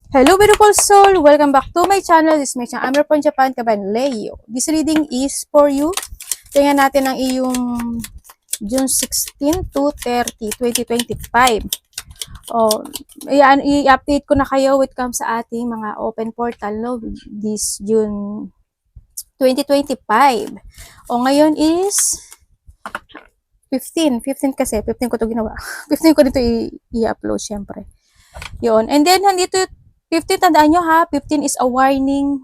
Hello beautiful soul! Welcome back to my channel. This is my channel. I'm from Japan, Kaban Leo. This reading is for you. Tingnan natin ang iyong June 16 to 30, 2025. Oh, ayan, i-update ko na kayo with comes sa ating mga open portal no this June 2025. O ngayon is 15 kasi 15 ko to ginawa. 15 ko dito i-upload syempre. Yun. And then nandito 15, tandaan nyo ha, 15 is a warning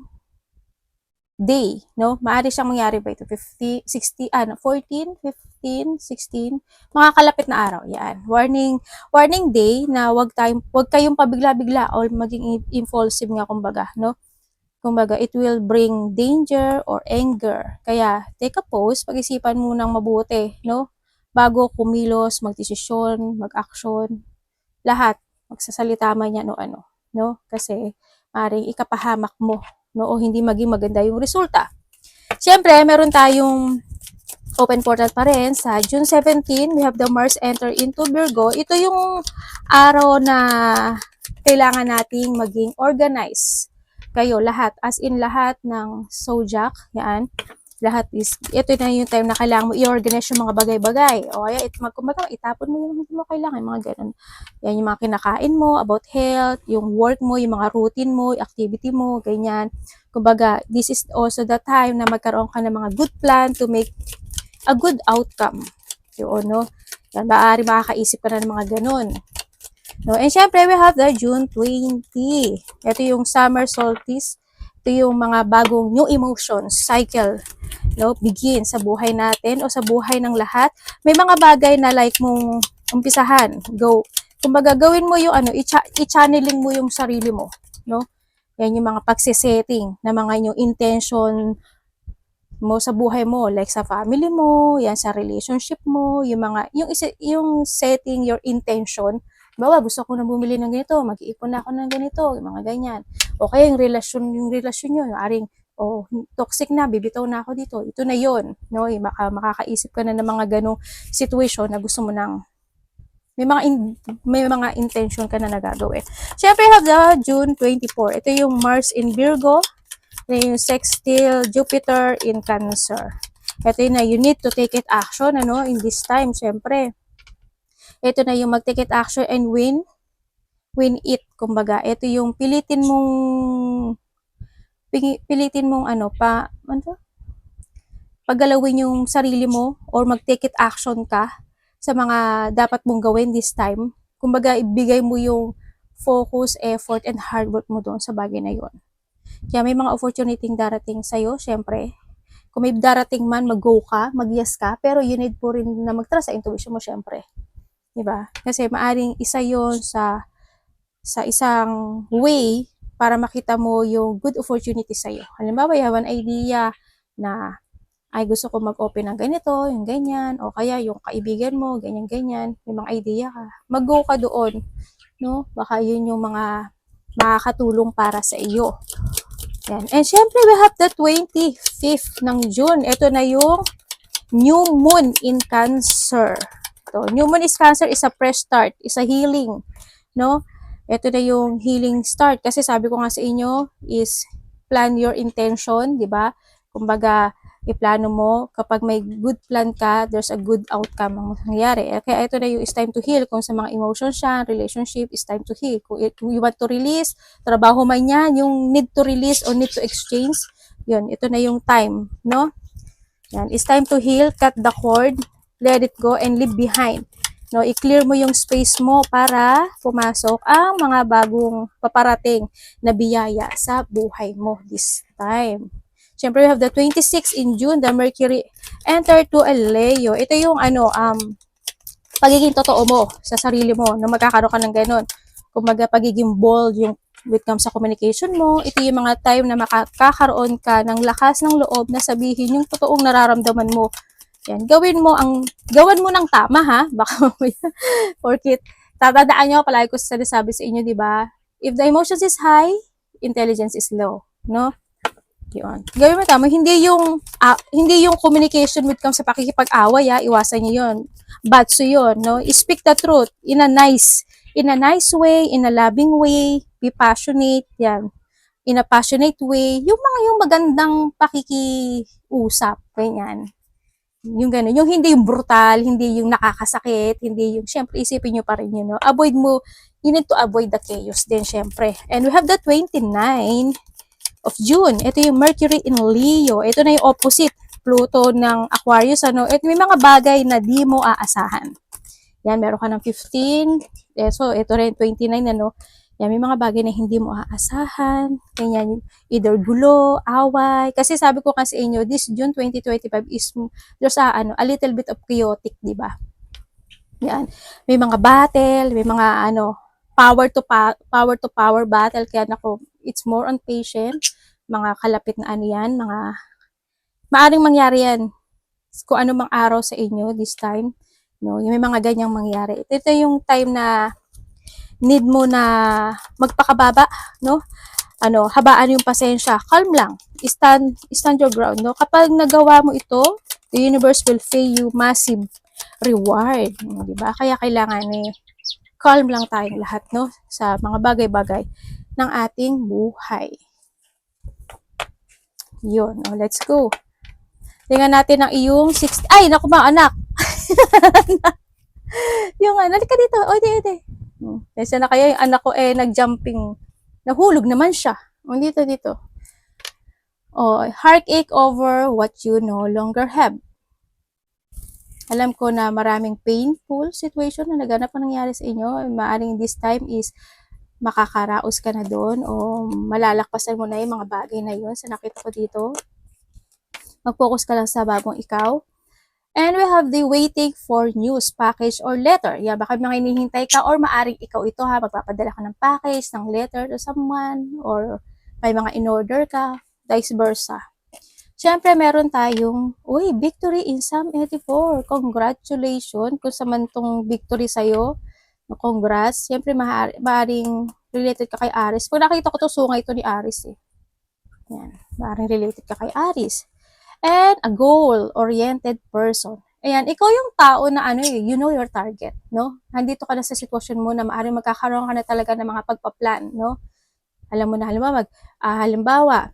day, no? Maaari siyang mangyari ba ito? 50, 60, 14, 15, 16, mga kalapit na araw. Yan. Warning day na wag kayong pabigla-bigla or maging impulsive nga kumbaga, no? Kumbaga, it will bring danger or anger. Kaya, take a pause, pag-isipan mo nang mabuti, no? Bago kumilos, magdesisyon, mag-action, lahat, magsasalita man yan o ano, no? Kasi, maring ikapahamak mo, no? O hindi maging maganda yung resulta. Siyempre, meron tayong open portal pa rin. Sa June 17, we have the Mars enter into Virgo. Ito yung araw na kailangan nating maging organized. Kayo, lahat. As in lahat ng zodiac. Yan. Lahat is, ito na yung time na kailangan mo i-organize yung mga bagay-bagay. O kaya, itapon mo yung hindi mo kailangan, mga ganun. Yan yung mga kinakain mo, about health, yung work mo, yung mga routine mo, activity mo, ganyan. Kumbaga, this is also the time na magkaroon ka ng mga good plan to make a good outcome. Yun, no? Yan, maaari makakaisip ka na ng mga ganun. No? And syempre, we have the June 20. Ito yung summer solstice. Ito yung mga bagong new emotions, cycle, no? Begin sa buhay natin o sa buhay ng lahat. May mga bagay na like mong umpisahan, go. Kumbaga, gawin mo yung i-channeling mo yung sarili mo, no? Yan yung mga pagsisetting na mga yung intention mo sa buhay mo, like sa family mo, yan sa relationship mo, yung mga yung setting your intention. Bawa, gusto ko na bumili ng ganito, mag-iipon na ako ng ganito, yung mga ganyan. O kaya yung relasyon nyo, yung aring toxic na, bibitaw na ako dito. Ito na yon, no? Makakaisip ka na ng mga ganong situation na gusto mo nang may mga intention ka na nagagawin. Syempre, have the June 24. Ito yung Mars in Virgo, yung sextile Jupiter in Cancer. Ito yun na you need to take it action, ano, in this time, syempre. Ito na yung mag-take it action and win it, kumbaga. Ito yung pilitin mong paggalawin yung sarili mo or mag-take it action ka sa mga dapat mong gawin this time. Kumbaga, ibigay mo yung focus, effort, and hard work mo doon sa bagay na yun. Kaya may mga opportunity darating sa'yo, syempre. Kung may darating man, mag-go ka, mag-yes ka, pero you need po rin na mag-trust sa intuition mo, syempre. Diba? Kasi maaring isa yon sa isang way para makita mo yung good opportunity sa'yo. Halimbawa, you have an idea na ay gusto ko mag-open ng ganito, yung ganyan, o kaya yung kaibigan mo, ganyan-ganyan, may mga idea ka. Mag-go ka doon, no? Baka yun yung mga makakatulong para sa iyo. Yan. And syempre, we have the 25th ng June. Ito na yung new moon in Cancer. Ito, new moon is Cancer is a fresh start, is a healing, no? Ito na yung healing start kasi sabi ko nga sa inyo is plan your intention, di ba? Kumbaga, iplano mo, kapag may good plan ka, there's a good outcome ang nangyayari. Kaya ito na yung is time to heal. Kung sa mga emotions siya, relationship, is time to heal. Kung you want to release, trabaho man yan, yung need to release or need to exchange, yun, ito na yung time, no? Yan, it's time to heal, cut the cord, let it go, and leave behind. No, i-clear mo yung space mo para pumasok ang mga bagong paparating na biyaya sa buhay mo this time. Siyempre, we have the 26 in June, the Mercury enter to a Leo. Ito yung pagiging totoo mo sa sarili mo, na magkakaroon ka ng ganun. Kumaga, pagiging bold, yung with comes sa communication mo, ito yung mga time na makakaroon ka ng lakas ng loob na sabihin yung totoong nararamdaman mo. Yan, gawan mo ng tama ha, baka porkit tatandaan nyo, palagi ko sinasabi sa inyo, di ba? If the emotions is high, intelligence is low, no? Yun. Gawin mo tama, hindi yung communication with comes sa pakikipag-away, iwasan niyo yun. Batso yun, no? Speak the truth in a nice way, in a loving way, be passionate, yan, in a passionate way, yung magandang pakikiusap, ganyan. Yung gano'n, yung hindi yung brutal, hindi yung nakakasakit, hindi yung, syempre isipin nyo pa rin yun, no? Avoid mo, you need to avoid the chaos din, syempre. And we have the 29 of June. Ito yung Mercury in Leo. Ito na yung opposite, Pluto ng Aquarius, ano? Ito may mga bagay na di mo aasahan. Yan, meron ka ng 15. So, ito rin, 29, ano? Yan, may mga bagay na hindi mo aasahan. Ganyan, either gulo, away. Kasi sabi ko kasi inyo, this June 2025 is, there's a little bit of chaotic, di ba? Yan. May mga battle, may mga, power to power battle. Kaya nako, it's more on patient. Mga kalapit na ano yan, mga, maaring mangyari yan. Kung ano mang araw sa inyo this time. No, yung may mga ganyang mangyari. Ito yung time na need mo na magpakababa, no? Habaan yung pasensya, calm lang, stand your ground, no? Kapag nagawa mo ito, the universe will pay you massive reward, di ba? Kaya kailangan calm lang tayong lahat, no? Sa mga bagay-bagay ng ating buhay. Yun, let's go. Tingnan natin ang iyong 6, ay, naku ba, anak. Yung halika dito, oy, Kasi na kaya yung anak ko nag-jumping. Nahulog naman siya. Dito. Heartache over what you no longer have. Alam ko na maraming painful situation na naganap na nangyari sa inyo. Maaring this time is makakaraos ka na doon o malalakpasan mo na yung mga bagay na yun sa nakita ko dito. Mag-focus ka lang sa bagong ikaw. And we have the waiting for news, package, or letter. Yeah, baka mga hinihintay ka or maaring ikaw ito ha, magpapadala ka ng package, ng letter to someone, or may mga in-order ka, vice versa. Siyempre, meron tayong, victory in Psalm 84. Congratulations kung sa man tong victory sa'yo. Congrats. Siyempre, maaring related ka kay Aries. Pag nakita ko to, sungay ito ni Aries eh. Yan, maaring related ka kay Aries. And a goal-oriented person. Ayan, ikaw yung tao na you know your target, no? Nandito ka na sa sitwasyon mo na maaaring magkakaroon ka na talaga ng mga pagpa-plan, no? Alam mo na, halimbawa,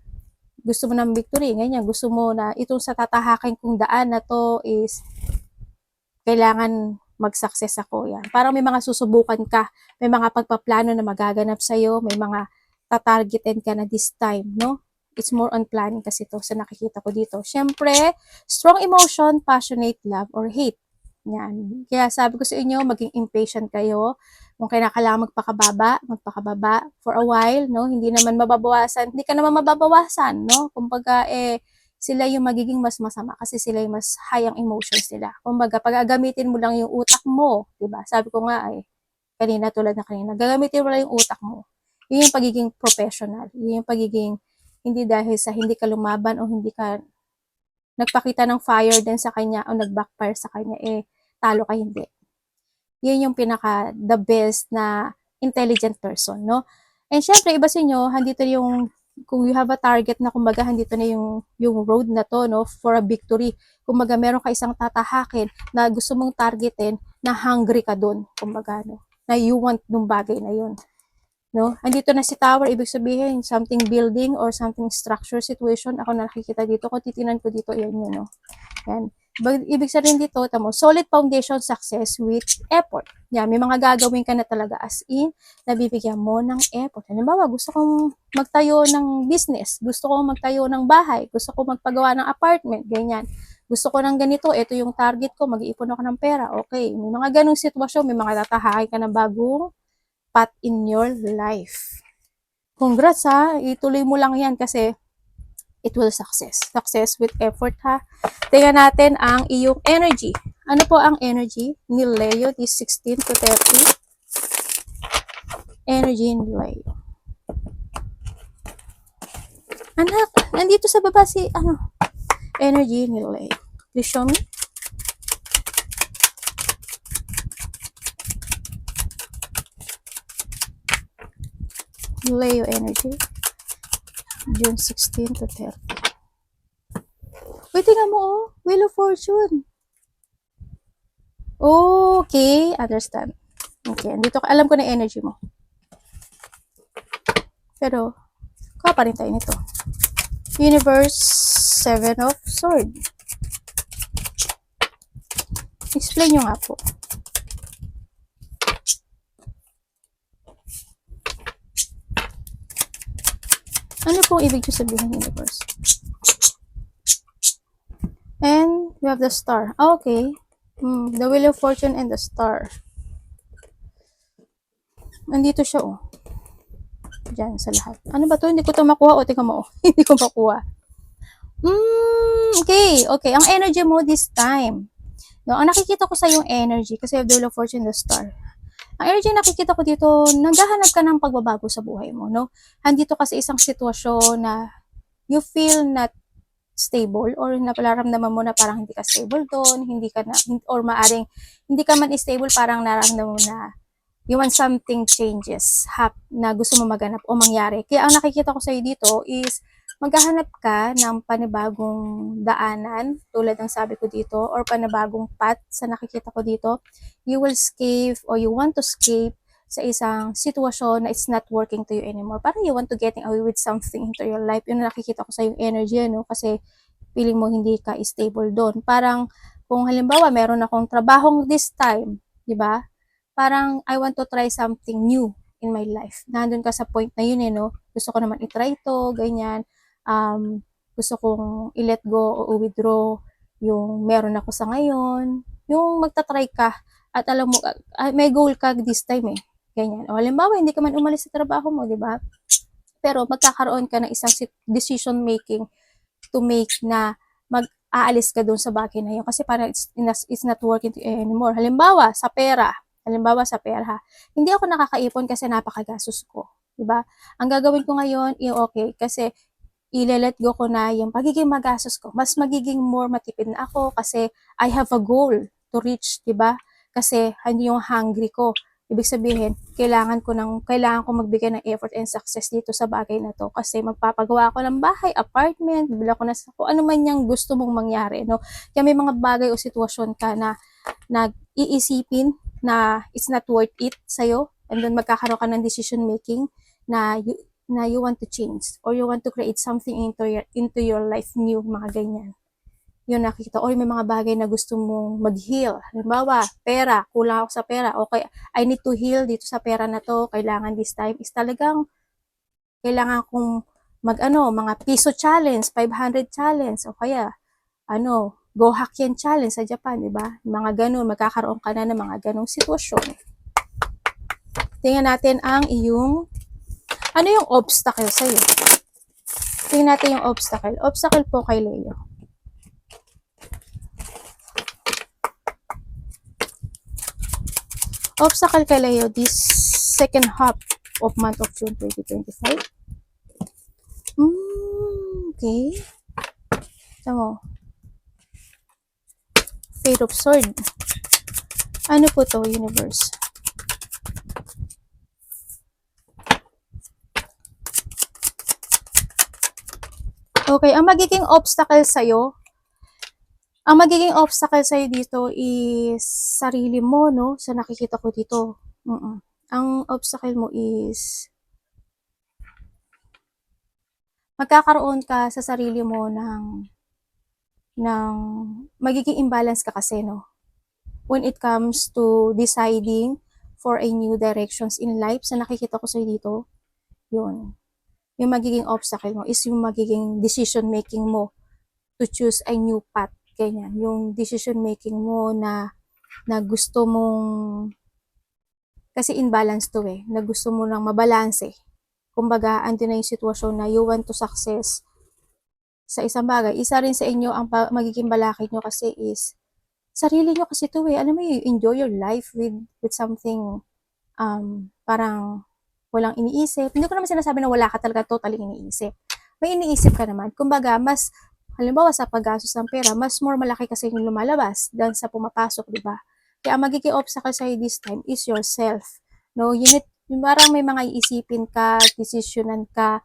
gusto mo ng victory, ganyan, gusto mo na itong sa tatahakin kong daan na to is kailangan mag-success ako, yan. Parang may mga susubukan ka, may mga pagpaplano na magaganap sa'yo, may mga tatargetin ka na this time, no? It's more on planning kasi to sa nakikita ko dito. Siyempre, strong emotion, passionate love, or hate. Yan. Kaya sabi ko sa inyo, maging impatient kayo. Kung kailangan magpakababa for a while, no? Hindi naman mababawasan, hindi ka naman mababawasan, no? Kumbaga, sila yung magiging mas masama kasi sila yung mas high ang emotions nila. Kumbaga, pag gagamitin mo lang yung utak mo, diba? Sabi ko nga tulad na kanina, gagamitin mo lang yung utak mo. Yun yung pagiging professional. Yun yung pagiging hindi dahil sa hindi ka lumaban o hindi ka nagpakita ng fire din sa kanya o nag-backfire sa kanya, talo ka hindi. Yun yung the best na intelligent person, no? And syempre, iba sa inyo, handito yung, kung you have a target na, kumbaga, handito na yung road na to, no? For a victory. Kumbaga, meron ka isang tatahakin na gusto mong targetin na hungry ka dun, kumbaga, no? Na you want nung bagay na yun. No? Andito na si tower, ibig sabihin, something building or something structure situation. Ako nakikita dito, kung titinan ko dito, yan yun, no? Yan. Ibig sabihin dito, tamo, solid foundation success with effort. Yan, may mga gagawin ka na talaga as in, nabibigyan mo ng effort. Halimbawa, gusto kong magtayo ng business, gusto kong magtayo ng bahay, gusto kong magpagawa ng apartment, ganyan. Gusto ko ng ganito, ito yung target ko, mag-iipon ako ng pera. Okay, may mga ganong sitwasyon, may mga tatahakin ka ng bagong path in your life. Congrats ha, ituloy mo lang yan kasi it will success. Success with effort ha. Tingnan natin ang iyong energy. Ano po ang energy ni Leo this 16 to 30? Energy ni Leo. Anak, nandito sa baba si energy ni Leo. Please show me. Leo energy. June 16 to 30. Uy, tingnan mo, Wheel of Fortune. Okay, understand. Okay, andito ka. Alam ko na energy mo. Pero, kuha pa rin tayo nito. Universe, Seven of Sword. Explain nyo nga po. Ano pong ibig nyo sabihin, Universe? And we have the Star. Okay. The Wheel of Fortune and the Star. Nandito siya, oh. Diyan, sa lahat. Ano ba to? Hindi ko to makuha. O, tingnan mo, oh. Hindi ko makuha. Okay. Okay. Ang energy mo this time. No, ang nakikita ko sa yung energy, kasi you have the Wheel of Fortune and the Star. Ang energy nakikita ko dito, naghahanap ka ng pagbabago sa buhay mo, no? Andito ka sa isang sitwasyon na you feel not stable or naparamdaman mo na parang hindi ka stable doon, hindi ka na, or maaring hindi ka man stable, parang nararamdaman mo na you want something changes na gusto mo maganap o mangyari. Kaya ang nakikita ko sa iyo dito is maghahanap ka ng panibagong daanan, tulad ng sabi ko dito, or panibagong path sa nakikita ko dito. You will escape or you want to escape sa isang sitwasyon na it's not working to you anymore. Parang you want to getting away with something into your life. Yun nakikita ko sa yung energy, no? Kasi feeling mo hindi ka stable doon. Parang kung halimbawa meron akong trabahong this time, di ba? Parang I want to try something new in my life. Nandun ka sa point na yun, no? Gusto ko naman i-try to, ganyan. Gusto kong i-let go o withdraw yung meron ako sa ngayon. Yung magta-try ka at alam mo, may goal ka this time, ganyan. O halimbawa, hindi ka man umalis sa trabaho mo, di ba? Pero magkakaroon ka ng isang decision making to make na mag-aalis ka dun sa bagay na yun kasi parang it's not working anymore. Halimbawa, sa pera. Hindi ako nakakaipon kasi napakagastos ko. Diba? Ang gagawin ko ngayon, okay, kasi i-let go ko na yung pagiging magastos ko. Mas magiging more matipid na ako kasi I have a goal to reach, diba? Kasi hindi yung hungry ko. Ibig sabihin, kailangan ko magbigay ng effort and success dito sa bagay na to kasi magpapagawa ako ng bahay, apartment, bibili ko na sa kung ano man yung gusto mong mangyari, no? Kaya may mga bagay o sitwasyon ka na nag-iisipin na it's not worth it sa'yo and then magkakaroon ka ng decision making na you want to change or you want to create something into your life new, mga ganyan. Yun nakikita. Or may mga bagay na gusto mong mag-heal. Halimbawa, pera. Kulang ako sa pera. Okay, I need to heal dito sa pera na to. Kailangan this time is talagang kailangan kong mga piso challenge, 500 challenge, o kaya, go Hakien challenge sa Japan, di ba? Mga ganun, magkakaroon ka na ng mga ganung sitwasyon. Tingnan natin ang iyong, yung obstacle sa'yo? Tingnan natin yung obstacle. Obstacle po kay Leo. Obstacle kay Leo this second half of month of June 2025. Okay. Tama. Page of Sword. Ano po to, Universe? Okay, ang magiging obstacle sa'yo dito is sarili mo, no? Sa nakikita ko dito. Ang obstacle mo is magkakaroon ka sa sarili mo ng magiging imbalance ka kasi, no? When it comes to deciding for a new directions in life, sa nakikita ko sa'yo dito, yun. Yung magiging obstacle mo is yung magiging decision making mo to choose a new path. Ganyan. Yung decision making mo na gusto mong, kasi imbalance to na gusto mo lang mabalanse. Kumbaga, andun na yung sitwasyon na you want to success sa isang bagay. Isa rin sa inyo ang magiging balakid nyo kasi is sarili nyo kasi to alam mo, you enjoy your life with something parang walang iniisip. Hindi ko naman sinasabi na wala ka talaga totally iniisip. May iniisip ka naman. Kumbaga, mas halimbawa sa paggastos ng pera, mas more malaki kasi yung lumalabas than sa pumapasok, di ba? Kaya ang magiging obstacle sa'yo this time is yourself. No, parang may mga iisipin ka, decisionan ka,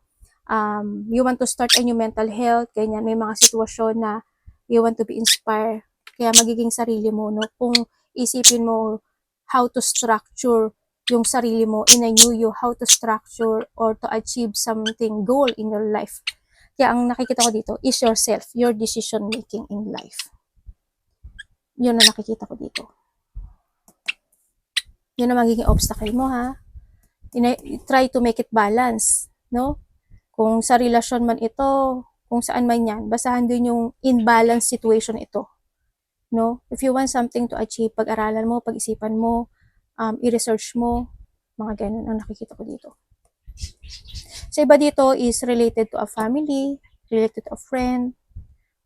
you want to start a new mental health, ganyan, may mga sitwasyon na you want to be inspired. Kaya magiging sarili mo, no? Kung isipin mo how to structure yung sarili mo, in-knew you how to structure or to achieve something goal in your life. Kaya ang nakikita ko dito is yourself, your decision making in life. Yun ang nakikita ko dito. Yun ang magiging obstacle mo, ha? Try to make it balance, no? Kung sa relasyon man ito, kung saan man yan, basahan din yung imbalance situation ito, no? If you want something to achieve, pag-aralan mo, pag-isipan mo, i-research mo, mga ganun ang nakikita ko dito. Sa iba dito is related to a family, related to a friend,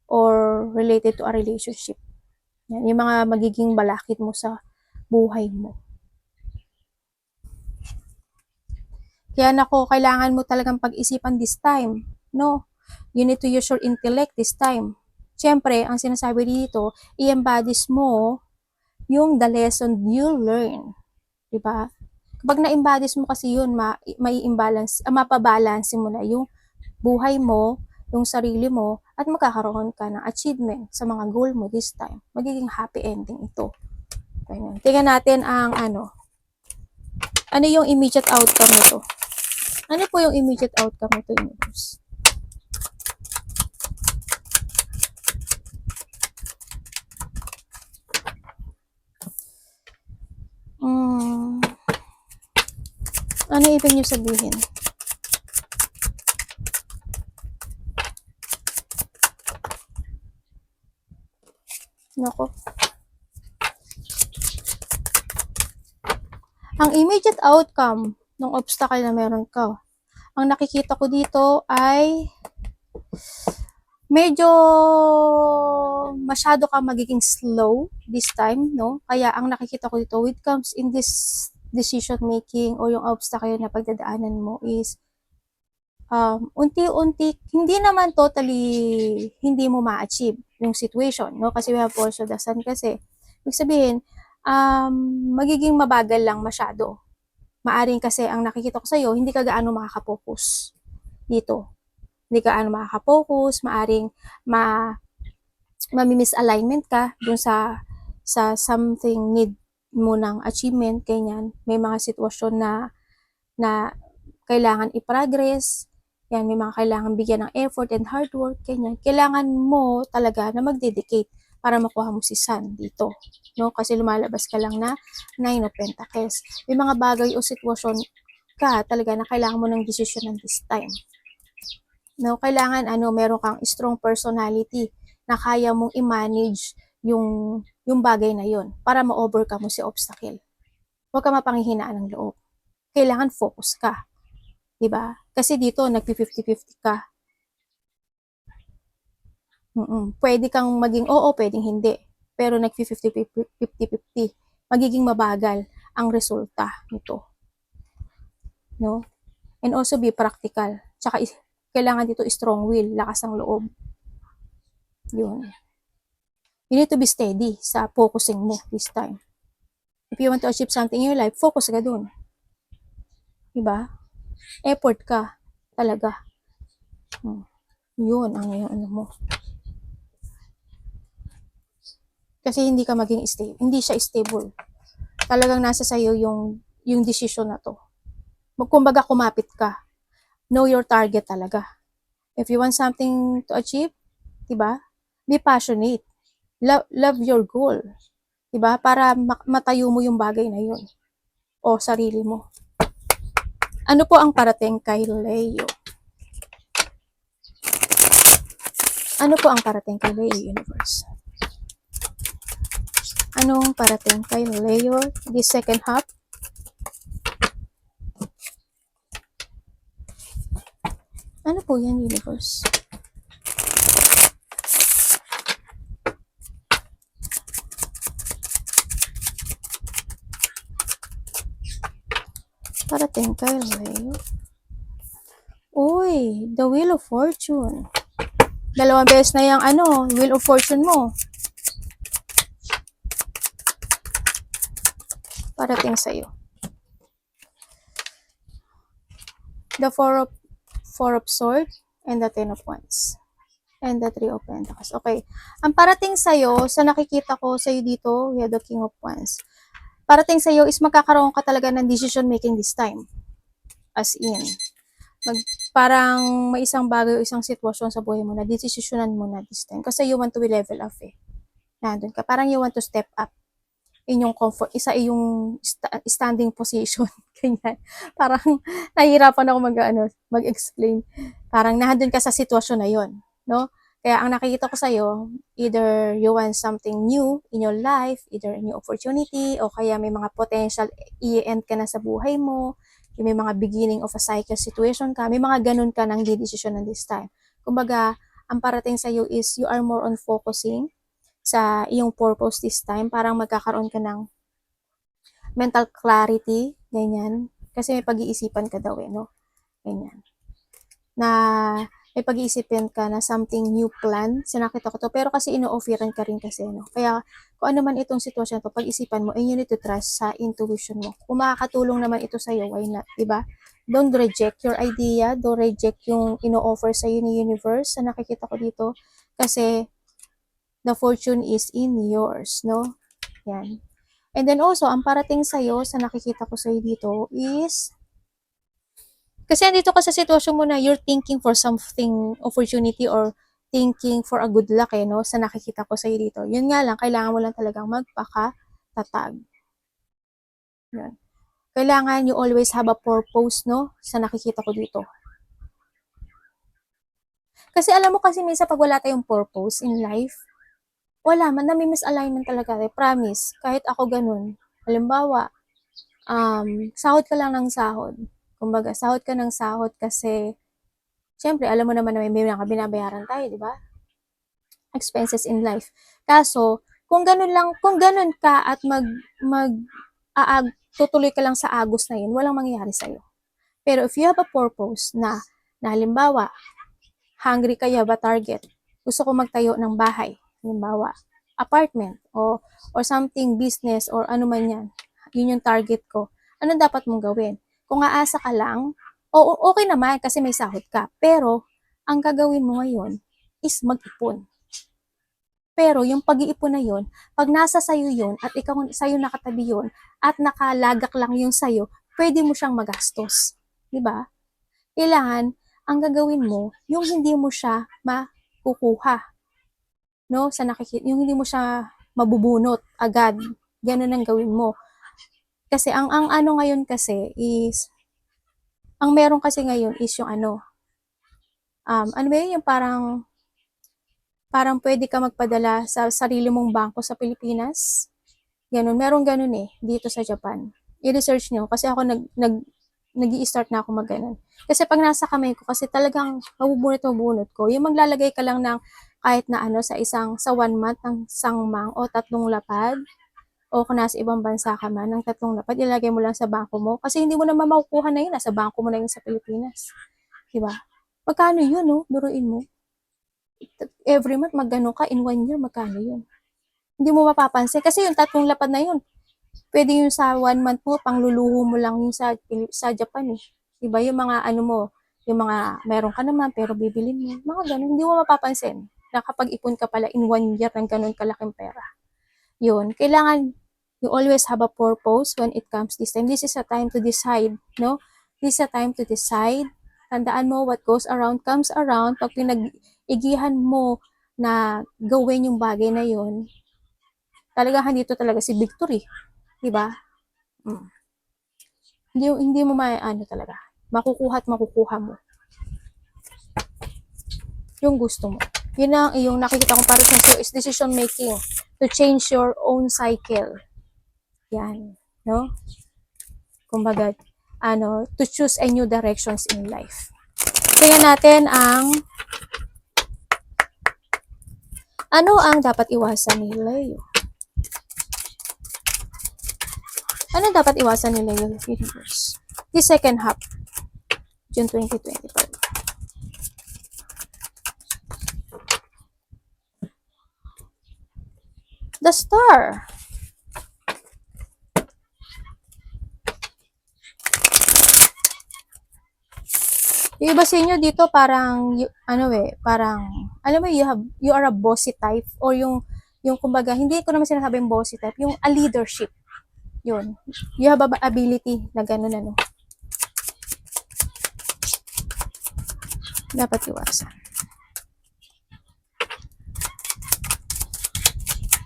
or related to a relationship. Yan, yung mga magiging balakid mo sa buhay mo. Kaya nako, kailangan mo talagang pag-isipan this time, no? You need to use your intellect this time. Siyempre, ang sinasabi dito, i-embodies mo yung the lesson you learn. Diba? Kapag na-embodies mo kasi yun, mapabalance mo na yung buhay mo, yung sarili mo, at magkakaroon ka ng achievement sa mga goal mo this time. Magiging happy ending ito. Tingnan natin ang ano yung immediate outcome nito. Ano po yung immediate outcome nito, universe? Ano ibig nyo sabihin? Nako. Ang immediate outcome ng obstacle na meron ka, ang nakikita ko dito ay medyo masyado ka magiging slow this time, no? Kaya ang nakikita ko dito, when it comes in this decision making o yung obstacle na pagdadaanan mo is unti-unti, hindi naman totally hindi mo ma-achieve yung situation, no? Kasi we have also the sun kasi. Ibig sabihin, magiging mabagal lang masyado. Maaring kasi ang nakikita ko sa'yo, hindi ka gaano makakapokus dito. Hindi ka gaano makakapokus, maaring mami-misalignment ka dun sa something need mo ng achievement, ganyan. May mga sitwasyon na kailangan i-progress, yan, may mga kailangan bigyan ng effort and hard work, ganyan. Kailangan mo talaga na mag-dedicate para makuha mo si Sun dito, no? Kasi lumalabas ka lang na 9 of Pentacles. May mga bagay o sitwasyon ka talaga na kailangan mo ng decision this time. No, kailangan meron kang strong personality na kaya mong i-manage yung bagay na yon para ma-overcome mo si obstacle. Huwag ka mapanghihinaan ng loob. Kailangan focus ka. 'Di ba? Kasi dito nagpi-50-50 ka. Pwede kang maging oo, pwedeng hindi. Pero nagpi-50-50. Magiging mabagal ang resulta nito. No? And also be practical. Tsaka kailangan dito strong will, lakas ng loob. Yun. You need to be steady sa focusing mo this time. If you want to achieve something in your life, focus ka dun. Diba? Effort ka. Talaga. Yun ang mo. Kasi hindi ka maging stable. Hindi siya stable. Talagang nasa sayo yung decision na to. Kumbaga kumapit ka. Know your target talaga. If you want something to achieve, diba? Be passionate. Love your goal. Diba? Para matayo mo yung bagay na yun. O sarili mo. Ano po ang parating kay Leo? Ano po ang parating kay Leo, universe? Anong parating kay Leo this second half? Ano po yan, universe? Parating kay Leo. Uy, the Wheel of Fortune. Dalawang beses na yung Wheel of Fortune mo. Parating sa'yo. The Four of Swords and the Ten of Wands. And the Three of Pentacles. Okay. Ang parating sa'yo, sa nakikita ko sa'yo dito, we have the King of Wands. parating sa'yo is magkakaroon ka talaga ng decision making this time. As in, parang may isang bagay o isang sitwasyon sa buhay mo na desisyonan mo na this time. Kasi you want to level up eh. Nandun ka. Parang you want to step up in yung comfort, isa yung standing position. Ganyan. Parang nahihirapan ako mag-explain. Parang nandun ka sa sitwasyon na yon, no? Kaya ang nakikita ko sa'yo, either you want something new in your life, either a new opportunity, o kaya may mga potential i-end ka na sa buhay mo, may mga beginning of a cycle situation ka, may mga ganun ka ng decision this time. Kumbaga, ang parating sa'yo is you are more on focusing sa iyong purpose this time. Parang magkakaroon ka ng mental clarity, ganyan. Kasi may pag-iisipan ka daw no? Ganyan. Na may pag-iisipin ka na something new plan, sinakita ko to, pero kasi ino-offeran ka rin kasi, no? Kaya, kung ano man itong sitwasyon to, pag-isipan mo, and you need to trust sa intuition mo. Kung makakatulong naman ito sa'yo, why not, diba? Don't reject your idea, don't reject yung ino-offer sa'yo ni universe, na nakikita ko dito, kasi, the fortune is in yours, no? Yan. And then also, ang parating sa'yo, sa nakikita ko sa'yo dito, is, kasi andito ka sa sitwasyon mo na you're thinking for something, opportunity, or thinking for a good luck no? Sa nakikita ko sa'yo dito. Yun nga lang, kailangan mo lang talagang magpakatatag. Yun. Kailangan you always have a purpose, no? Sa nakikita ko dito. Kasi alam mo kasi minsan pag wala tayong purpose in life, wala man, nami-misalignment talaga. Promise. Kahit ako ganun. Halimbawa, sahod ka lang ng sahod. Kumbaga, sahod ka ng sahod kasi, syempre, alam mo naman na may mga binabayaran tayo, di ba? Expenses in life. Kaso, kung ganun ka at tutuloy ka lang sa agos na yun, walang mangyayari sa'yo. Pero if you have a purpose na halimbawa, hungry ka, you have a target. Gusto ko magtayo ng bahay, halimbawa, apartment, or something, business, or ano man yan. Yun yung target ko. Ano dapat mong gawin? Kung aasa ka lang, okay naman kasi may sahod ka. Pero, ang gagawin mo ngayon is mag-ipon. Pero, yung pag-iipon na yun, pag nasa sayo yun, at ikaw sayo nakatabi yun, at nakalagak lang yung sayo, pwede mo siyang magastos. Diba? Kailangan, ang gagawin mo, yung hindi mo siya makukuha. No? Yung hindi mo siya mabubunot agad. Ganun ang gawin mo. Kasi ang ano ngayon kasi is, ang meron kasi ngayon is yung ano ba yun, yung parang pwede ka magpadala sa sarili mong bangko sa Pilipinas. Ganun, meron ganun dito sa Japan. I-research nyo, kasi ako nag-i-start na ako mag-ganun. Kasi pag nasa kamay ko, kasi talagang mabubunot ko, yung maglalagay ka lang ng kahit na sa 1 month ng sangmang o 3 lapad, o kung nasa ibang bansa ka man, ng 3 lapad, ilagay mo lang sa bangko mo. Kasi hindi mo naman makukuha na yun, nasa bangko mo na yun sa Pilipinas. Diba? Magkano yun, no? Duruin mo. Every month, magano ka, in 1 year, magkano yun? Hindi mo mapapansin. Kasi yung 3 lapad na yun, pwede yung sa 1 month mo, pangluluho mo lang yung sa Japan Diba? Yung mga mo, yung mga meron ka naman, pero bibilin mo. Mga ganun, hindi mo mapapansin. Nakapag-ipon ka pala in 1 year ng ganun kalaking pera. Yun, kailangan you always have a purpose when it comes this time. This is a time to decide, no? This is a time to decide. Tandaan mo, what goes around comes around. Pag pinag-igihan mo na gawin yung bagay na yun, talaga dito talaga si victory. Diba? Hindi mo talaga. Makukuha mo. Yung gusto mo. Yun ang iyong nakikita kong para sa is decision making to change your own cycle. Yan. No? Kumbaga, to choose a new directions in life. Tingnan natin ano ang dapat iwasan ni Leo? Ano dapat iwasan ni Leo Universe? The second half, June 2025. The Star. Yung iba sa inyo dito parang parang alam mo you are a bossy type, or yung kumbaga hindi ko naman sinasabing bossy type, yung a leadership. Yun. You have ability na ganun, ano. Dapat iwasan.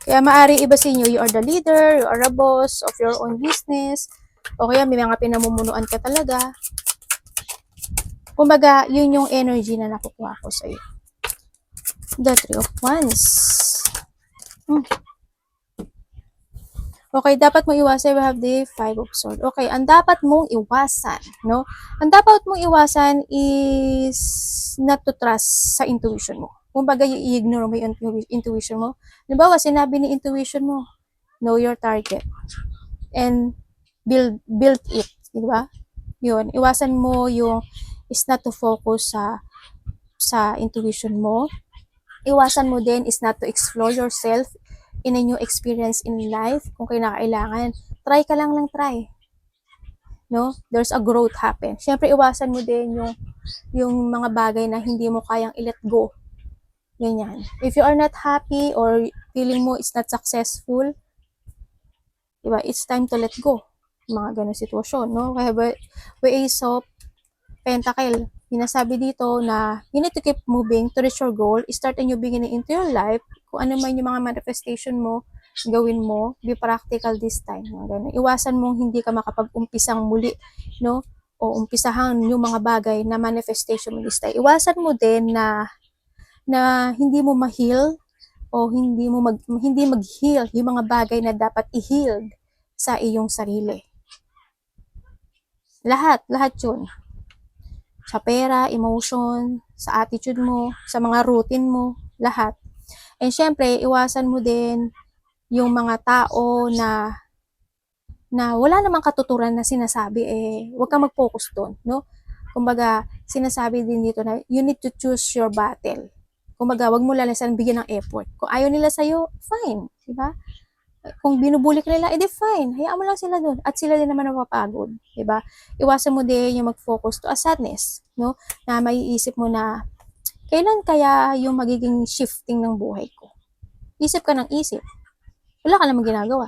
Kaya maari iba sa inyo, you are the leader, you are a boss of your own business, o kaya may mga pinamumunuan ka talaga. Kumbaga, yun yung energy na nakukuha ko sa iyo. The Three of Wands. Okay, dapat mo iwasan, we have the Five of Swords. Okay, ang dapat mong iwasan, no? Ang dapat mong iwasan is not to trust sa intuition mo. Kumbaga, i-ignore mo yung intuition mo. Halimbawa, sinabi ni intuition mo, know your target and build it, di ba? Yun, iwasan mo yung is not to focus sa intuition mo. Iwasan mo din is not to explore yourself in a new experience in life. Kung kailangan, try ka lang try. No? There's a growth happen. Siyempre, iwasan mo din yung mga bagay na hindi mo kayang i-let go. Ganyan. If you are not happy or feeling mo it's not successful, diba, it's time to let go. Mga ganun sitwasyon, no? Kaya we Ace of Pentacle, sinasabi dito na you need to keep moving to reach your goal, start a new beginning into your life. Kung ano man yung mga manifestation mo, gawin mo, be practical this time. Ganun. Iwasan mong hindi ka makapag-umpisang muli, no? O umpisahan yung mga bagay na manifestation mo this time. Iwasan mo din na hindi mo ma-heal o hindi mag-heal yung mga bagay na dapat i-heal sa iyong sarili. Lahat yun. Sa pera, emotion, sa attitude mo, sa mga routine mo, lahat. And syempre, iwasan mo din yung mga tao na wala namang katuturan na sinasabi, huwag kang mag-focus doon, no? Kumbaga, sinasabi din dito na you need to choose your battle. Kumbaga, wag mo lalasan bigyan ng effort. Kung ayaw nila sa'yo, fine, di ba? Kung binubuli ka nila, edi fine, hayaan mo lang sila doon. At sila din naman napapagod, di ba? Iwasan mo din yung mag-focus to a sadness, no? Na maiisip mo na, kailan kaya yung magiging shifting ng buhay ko? Isip ka ng isip. Wala ka namang ginagawa.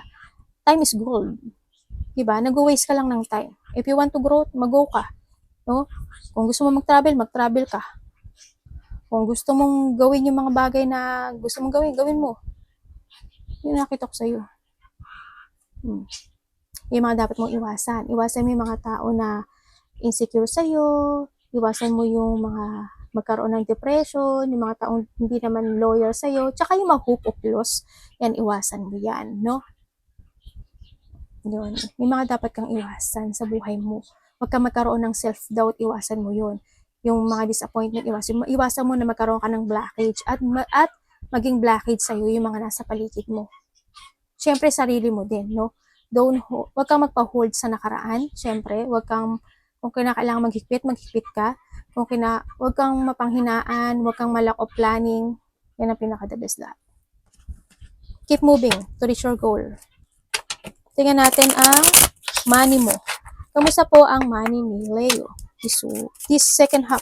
Time is gold. Di ba? Nag-waste ka lang ng time. If you want to grow, mag-go ka. No? Kung gusto mo mag-travel ka. Kung gusto mong gawin yung mga bagay na gusto mong gawin mo. Yun nakita ko sa'yo. Yung mga dapat mong iwasan. Iwasan mo yung mga tao na insecure sa'yo. Iwasan mo yung mga magkaroon ng depression, yung mga taong hindi naman loyal sa'yo, tsaka yung mga hope of loss. Yan, iwasan mo yan, no? Yun. May mga dapat kang iwasan sa buhay mo. Huwag kang magkaroon ng self-doubt, iwasan mo yun. Yung mga disappointment, iwasan mo na magkaroon ka ng blockage at maging blockage sa'yo yung mga nasa paligid mo. Siyempre, sarili mo din, no? Huwag kang magpa-hold sa nakaraan. Siyempre, kung kinakailangan maghigpit ka. Huwag kang mapanghinaan, huwag kang malack of planning. Yan ang pinaka-the best lahat. Keep moving to reach your goal. Tingnan natin ang money mo. Kamusta po ang money ni Leo this second half?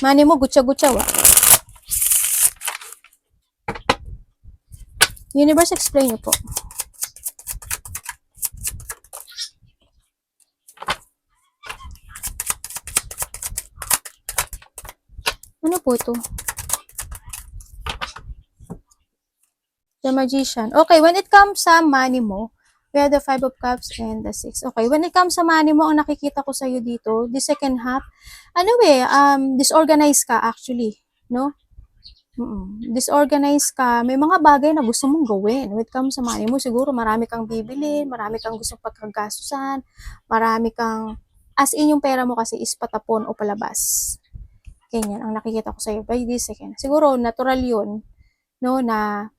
Money mo, gutsa-gutsa wa. Universe, explain nyo po. Ano po ito? The Magician. Okay, when it comes sa money mo, we have the 5 of Cups and the 6. Okay, when it comes sa money mo, ang nakikita ko sa'yo dito, the second half, disorganized ka actually, no? Disorganized ka, may mga bagay na gusto mong gawin. When it comes sa money mo, siguro marami kang bibili, marami kang gustong pagkagastusan, marami kang, as in yung pera mo kasi is patapon o palabas. Ganyan, ang nakikita ko sa'yo by this second. Siguro, natural yun, no, na,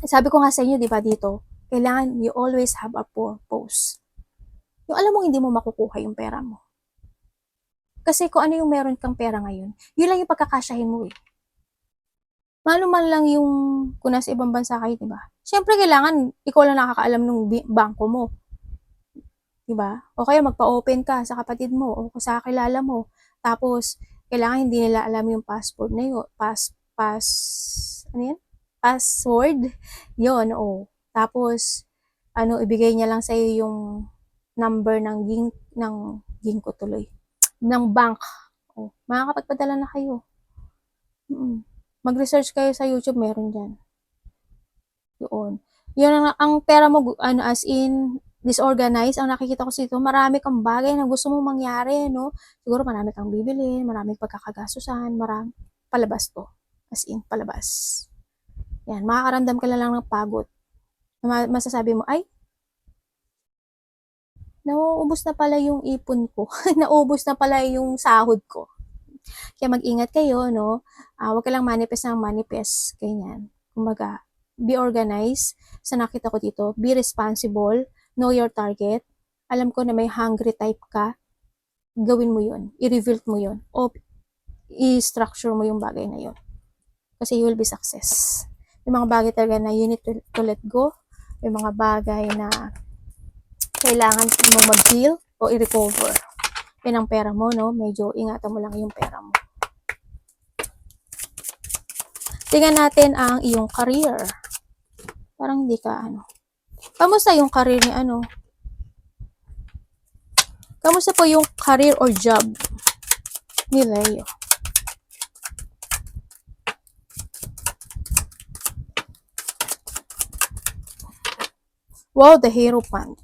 sabi ko nga sa inyo, di ba dito, kailangan you always have a purpose. Yung alam mo hindi mo makukuha yung pera mo. Kasi kung ano yung meron kang pera ngayon, yun lang yung pagkakasyahin mo eh. Mano man lang yung kung nasa ibang bansa kayo, di ba? Siyempre kailangan ikaw lang nakakaalam ng bangko mo. Di ba? O kaya magpa-open ka sa kapatid mo o sa kilala mo. Tapos, kailangan hindi nila alam yung password na yun. Ano yan? Password. Yun, oh. Tapos, ibigay niya lang sa'yo yung number ng Ginkgo tuloy. Ng bank. Oh, makakapagpadala na kayo. Mag-research kayo sa YouTube, meron dyan. Yun. Yun ang pera mo, as in, disorganized. Ang nakikita ko dito, marami kang bagay na gusto mong mangyari, no? Siguro marami kang bibilin, maraming pagkakagastusan, palabas to. As in, palabas. Yan, makakaramdam ka lang ng pagod. Masasabi mo, ay, nauubos na pala yung ipon ko. Nauubos na pala yung sahod ko. Kaya mag-ingat kayo, no? Huwag ka lang manifest. Ganyan. Kumbaga, be organized. Sa nakita ko dito, be responsible. Know your target. Alam ko na may hungry type ka. Gawin mo yun. I-reveal mo yun. O i-structure mo yung bagay na yun. Kasi you will be success. Yung mga bagay talaga na you need to let go. Yung mga bagay na kailangan mo mag-heal o i-recover. Yan ang pera mo, no? Medyo ingatan mo lang yung pera mo. Tingnan natin ang iyong career. Parang hindi ka, Kamusta yung career ni Kamusta po yung career or job ni Leo? Wow, the Hierophant.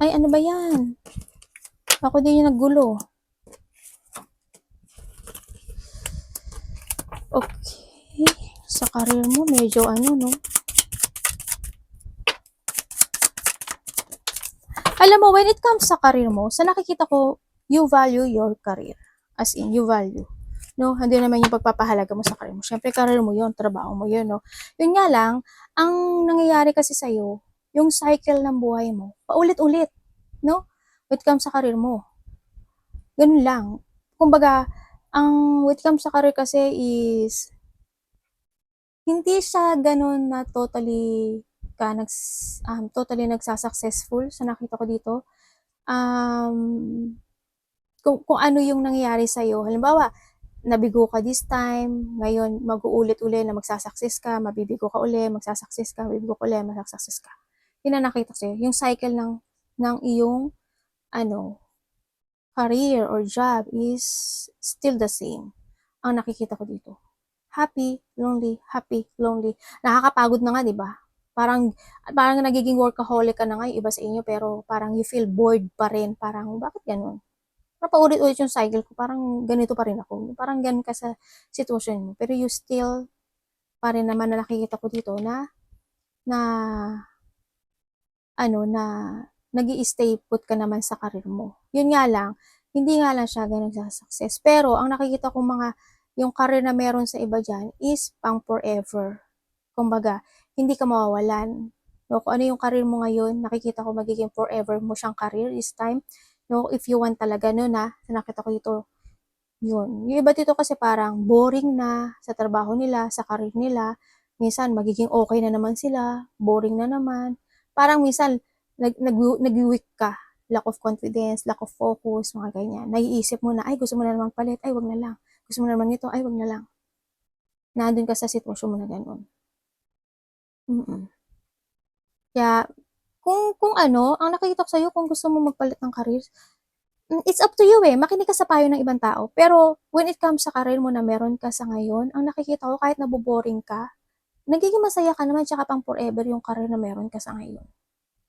Ay, ano ba yan? Ako din yung naggulo. Okay. Sa career mo, medyo no? Alam mo, when it comes sa career mo, sa nakikita ko, you value your career. As in, you value. No? Hindi naman yung pagpapahalaga mo sa career mo. Siyempre, career mo yun, trabaho mo yun, no? Yun nga lang, ang nangyayari kasi sa'yo, yung cycle ng buhay mo, paulit-ulit, no? When it comes sa career mo. Ganun lang. Kumbaga, when it comes sa career kasi is, hindi siya ganun na totally nagsasuccessful sa nakita ko dito. Kung ano yung nangyayari sa'yo. Halimbawa, nabigo ka this time, ngayon mag-uulit-uli na magsasucess ka, mabibigo ka uli, magsasucess ka, mabibigo ka uli, magsasucess ka. Yun na nakita ko sa'yo. Yung cycle ng iyong career or job is still the same. Ang nakikita ko dito. Happy, lonely, happy, lonely. Nakakapagod na nga, di ba? Parang nagiging workaholic ka na nga yung iba sa inyo, pero parang you feel bored pa rin. Parang, bakit ganun? Paulit-ulit yung cycle ko, parang ganito pa rin ako. Parang ganun ka sa sitwasyon mo. Pero you still, pa rin naman na nakikita ko dito na nag-i-stay put ka naman sa karir mo. Yun nga lang, hindi nga lang siya ganun sa success. Pero, ang nakikita ko yung career na meron sa iba dyan is pang forever. Kumbaga, hindi ka mawawalan. No, kung ano yung career mo ngayon, nakikita ko magiging forever mo siyang career this time. No, if you want talaga nakita ko dito, yun. Yung iba dito kasi parang boring na sa trabaho nila, sa career nila. Minsan, magiging okay na naman sila, boring na naman. Parang minsan, nag-weak ka. Lack of confidence, lack of focus, mga ganyan. Naiisip mo na, ay, gusto mo na naman palit, ay, wag na lang. Gusto mo na naman ito, ay, wag na lang. Nandun ka sa sitwasyon mo na ganun. Kaya, kung ang nakikita ko sa'yo, kung gusto mo magpalit ng career, it's up to you makinig ka sa payo ng ibang tao. Pero, when it comes sa career mo na meron ka sa ngayon, ang nakikita ko, kahit naboboring ka, nagiging masaya ka naman, tsaka pang forever yung career na meron ka sa ngayon.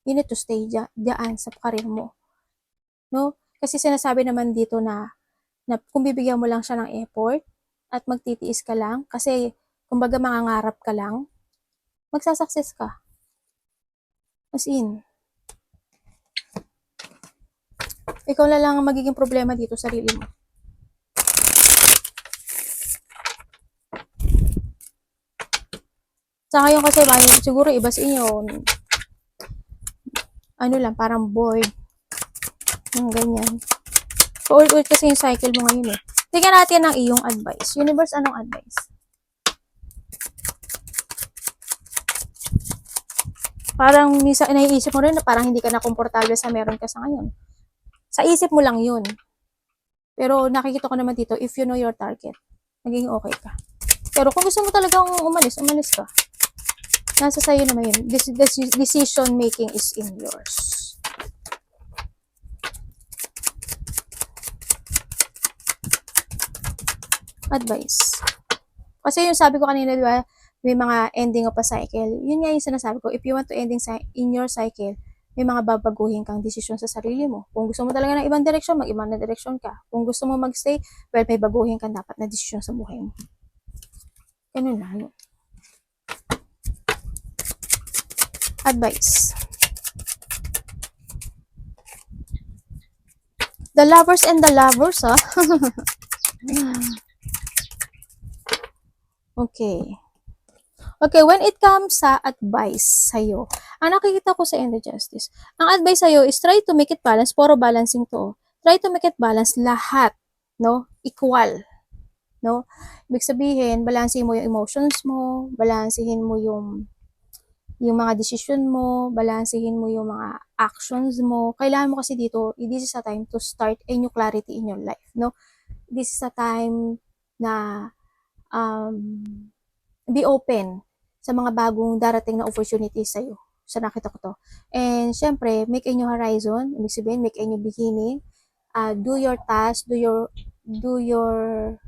You need to stay dyan sa career mo. No? Kasi sinasabi naman dito na kung bibigyan mo lang siya ng effort, at magtitiis ka lang, kasi, kumbaga mangangarap ka lang, magsasucess ka. As in, ikaw na lang ang magiging problema dito sa sarili mo. Sa ngayon kasi, siguro iba sa inyo, parang bored. Yung ganyan. Paulit-ulit kasi yung cycle mo ngayon Tingnan natin ang iyong advice. Universe, anong advice? Parang minsan naiisip mo rin na parang hindi ka na komportable sa meron ka sa ngayon. Sa isip mo lang yun. Pero nakikita ko naman dito, if you know your target, magiging okay ka. Pero kung gusto mo talagang umalis, umalis ka. Nasa sayo naman yun. This decision making is in yours. Advice. Kasi yung sabi ko kanina, di ba, may mga ending of a cycle. Yun nga yung sinasabi ko, if you want to ending in your cycle, may mga babaguhin kang desisyon sa sarili mo. Kung gusto mo talaga ng ibang direksyon, mag-ibang na direksyon ka. Kung gusto mo magstay, well, may baguhin kang dapat na desisyon sa buhay mo. Ganun lang. Advice. The lovers and the lovers, ha? Okay. Okay, when it comes sa advice sa'yo, ang nakikita ko sa End of Justice, ang advice sa'yo is try to make it balance, puro balancing to. Try to make it balance lahat, no? Equal, no? Ibig sabihin, balansehin mo yung emotions mo, balansehin mo yung mga decision mo, balansehin mo yung mga actions mo. Kailangan mo kasi dito, this is a time to start a new clarity in your life, no? This is a time na be open sa mga bagong darating na opportunities sa'yo. Sa nakita ko to. And syempre, make a new horizon. Ibig sabihin, make a new beginning. Do your task, do your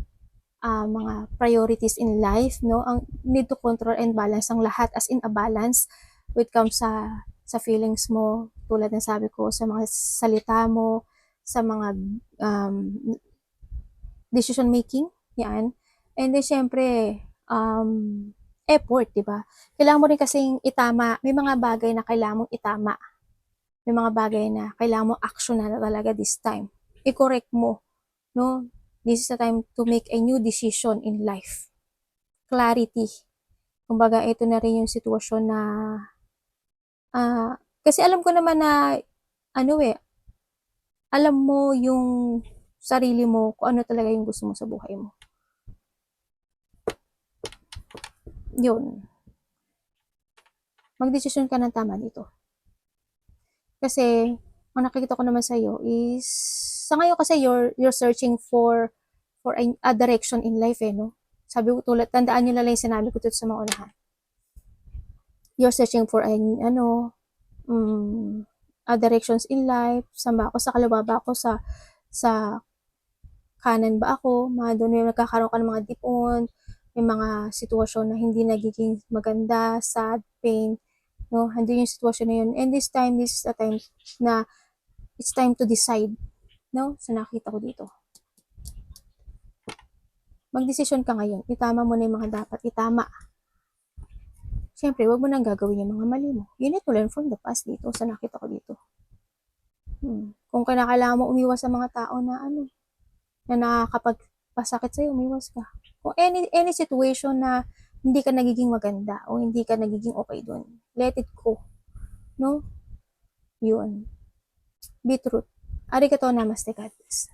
mga priorities in life, no? Ang need to control and balance ang lahat, as in a balance when it comes sa feelings mo, tulad ng sabi ko, sa mga salita mo, sa mga decision making, yan. And then syempre, effort, di ba? Kailangan mo rin kasing itama, may mga bagay na kailangan mong itama. May mga bagay na kailangan mo action na talaga this time. I-correct mo, no? This is the time to make a new decision in life. Clarity. Kumbaga, ito na rin yung sitwasyon na kasi alam ko naman na alam mo yung sarili mo kung ano talaga yung gusto mo sa buhay mo. Yun. Magdesisyon ka ng tama dito. Kasi, ang nakikita ko naman sa'yo is, sa ngayon kasi you're searching for a direction in life, no? Sabi ko tulad, tandaan nyo na lang yung sinabi ko dito sa mga unahan. You're searching for directions in life. Saan ba ako? Sa kaliwa ba ako? Sa kanan ba ako? Doon may nagkakaroon ka ng mga dipon, may mga sitwasyon na hindi nagiging maganda, sad, pain, no? Hindi yung sitwasyon na yun. And this is a time na it's time to decide, no? So, nakita ko dito. Magdesisyon ka ngayon. Itama mo na yung mga dapat itama. Siyempre, wag mo nang gagawin yung mga mali mo. You need to learn from the past dito. Sa nakita ko dito. Kung kailangan mo umiwas sa mga tao na na nakakapagpasakit sa'yo, umiwas ka. Kung any situation na hindi ka nagiging maganda o hindi ka nagiging okay doon, let it go. No? Yun. Be truth. Arigatou namaste, God bless.